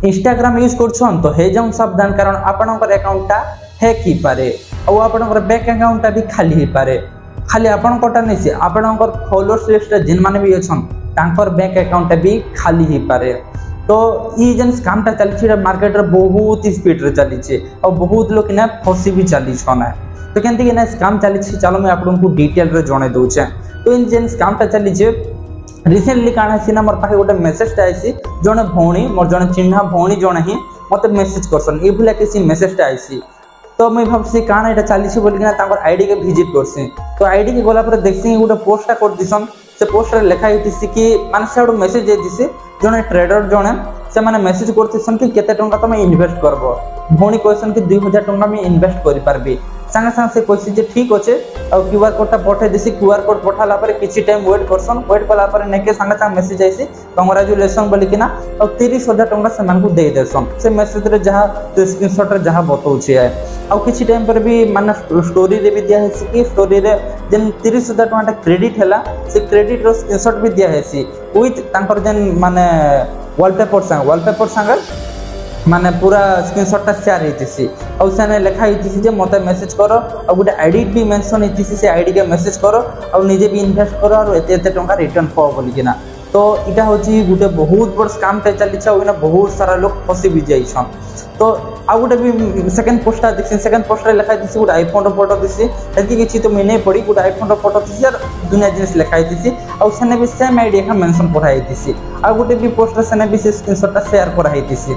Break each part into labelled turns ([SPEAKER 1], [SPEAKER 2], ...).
[SPEAKER 1] Instagram use कर तो हे जाऊँ सावधान, कारण आपणकर अकाउंटा हैक ही पारे और आपणकर बैंक अकाउंटा भी खाली ही पारे। खाली आपणकटा नहीं से आपणकर फॉलोअर्स लिस्ट जिन माने भी अछन तांकर बैंक अकाउंट भी खाली ही पारे। तो ये जेन स्कामटा चली मार्केट रे बहुत ही स्पीड रे चली और बहुत लोग ना फसी भी चली छना। तो केंति ना स्काम चली चलो मैं आपको डिटेल रे जणे दूचे। तो इन जेन स्कामटा चली रिसेंटली काण है ना मोर पाखे गोटे मेसेज आईसी जड़े भौणी मोर जड़े चिन्हा भौणी जड़े ही मत मेसेज करसन ये भूला किसी मेसेज आईसी। तो मुझे भावसी काण यहाँ चली बोलिकिना आईडी के विजिट करसी। तो आईडी के गला देखसी गोटे पोस्टा कर दिसन। से पोस्टर लिखा होती कि माने से मेसेज देती जड़े ट्रेडर जड़े से मैंने मेसेज करते कि केते टंका तुम इन्वेस्ट करब। भौणी कहसन कि 2000 टंका मुझे इन्वेस्ट कर पार्बी। सागे सागे से कहसी ठीक अच्छे और क्यूआर कोडटा पठे देसी। क्यूआर कोड पठाला किसी टाइम वेट करसन। वेट कलापर नेके सागे सागे मेसेज आईसी कंग्राचुलेसन बोलिकिना और 30,000 टंका से दे देसन। से मेसेज रे जहाँ स्क्रीनशॉट रे जहाँ बताऊँ है आउ किसी टाइम पर भी माने स्टोरी रे भी दिया है कि स्टोरी रे जेन 30,000 टंका क्रेडिट हैला से क्रेडिट रो स्क्रीनशॉट भी दिया है विथ तांकर जेन माने वॉलपेपर संग माने पूरा स्क्रीनशॉट शेयर होती और से लिखा होती जे मत मेसेज कर और गोटे आईडी भी मेंशन होती से आईडी के मेसेज कर और निजे भी इन्वेस्ट कर और एते टंका रिटर्न पाओ बोलिकिना। तो इटा होची गोटे बहुत बड़ स्काम टे चली बहुत सारा लोग फसी भी जाइछन। तो आ गोटे भी सेकंड पोस्टा देखसी। सेकंड पोस्टर लिखा होती गोटे आईफोन रो फोटो दिसी एति किछि तो मैं पड़ी गोटे आईफोन रो फोटो दिसी और दुनिया जिनिस लिखा होती और सेने भी सेम आईडी का मेंशन पढ़ाई दिसी। आ गोटे भी पोस्टर सेने भी स्क्रीनशॉट शेयर कराई दिसी।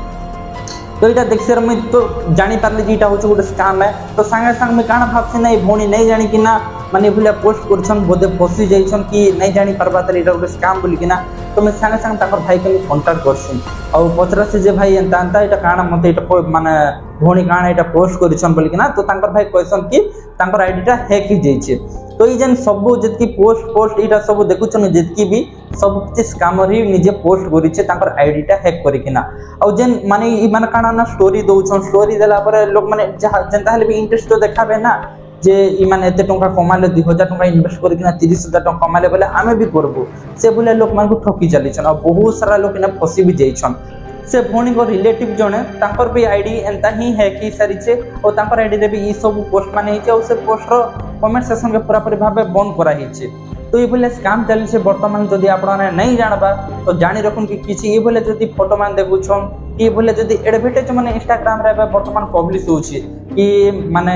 [SPEAKER 1] तो यहाँ देखिए मुझे तो जानी पार्ली कि यहाँ हूँ गोटे स्काम है। तो सांगे सांगे मुझे काण भावसी ना भौणी नहीं जानी कि ना माने भूलिया पोस्ट कर बोधे फसी जाइछन कि नहीं जानी पार्बा तर यहाँ गोटे स्काम बोलिकिना। तो मैं सांगे सांगे भाई के कंटाक्ट करसी और पचरा से जे भाई एंता एंता यहाँ काण मत माने भौणी काण यहाँ पोस्ट कर बोलिकिना। तो भाई कहसन कि आईडीटा हैक ही जाइए। तो ये जेन सब जी पोस्ट यहाँ सब देखुन जी भी सब किसी स्कामर ही निजे पोस्ट कर आईडीटा हैक करकिना और जेन माने काण ना स्टोरी दौन स्टोरी देला लोक मैंने जेनता भी इंटरेस्ट तो देखाबे ना जे इमान एते टंका कमाले 2000 टंका इन्वेस्ट करकिना 30,000 टंका कमाले बोले आमे भी करबो से बोले लोक मान को ठकी चलीछन और बहुत सारा लोक इना फसी भी जाइछन। से भौणी को रिलेटिव जने तांकर भी आईडी एंता ही हैक ही सारिछे और तांकर आईडी रे भी ई सब पोस्ट माने हिचे और से पोस्ट रो कमेंट सेक्शन के पूरा पूरी भाबे बंद करा हिचे। तो ये बोले स्काम चली से वर्तमान जदि आपने नहीं जानबा तो जानी रखुन कि किसी ये बोले जदि फोटो मान देखुछन ये बोले जदि एडवर्टाइज माने इंस्टाग्राम रे वर्तमान पब्लिश होछि कि माने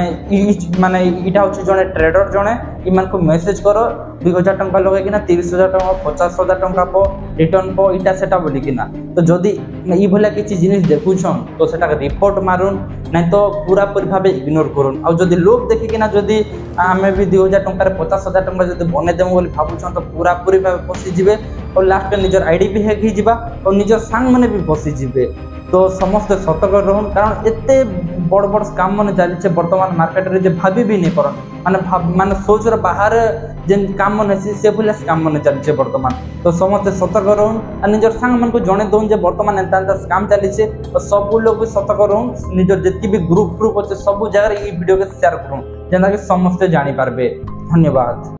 [SPEAKER 1] इटा होछि जने ट्रेडर जने इमान को मेसेज करो 2000 टंका लगे किना 30,000 टंका 50,000 टंका पो रिटर्न पो इटा सेटा बोली किना। तो जदि ये भला किसी जिनिस देखुछन तो सेटा रिपोर्ट मारुन नहीं तो पूरा पूरी भाबे इग्नोर करुन। और जदि लोग देखि किना जदि आमे भी 2000 टंका रे 50,000 टंका जदि बने देमु बोली भाबुछन तो पूरा पूरी भाबे फसी जिवे और लास्ट में निजर आईडी भी हैक ही जिबा और निजर सांग माने भी फसी जिवे। तो समस्त सतर्क रहन कारण एते बड़ बड़ स्काम माने चली वर्तमान मार्केट रे जे भाभी भी नहीं परन माने सोच रे बाहर जेन काम माने से भले स्काम माने चली वर्तमान। तो समस्त सतर्क रहन और निजर सांग मन को जणे दोन जे वर्तमान एंता एंता स्काम चली और सब लोग भी सतर्क रहन निजर जति भी ग्रुप अच्छे सब जगह ये वीडियो के शेयर करन जेना कि समस्त जानि पारबे। धन्यवाद।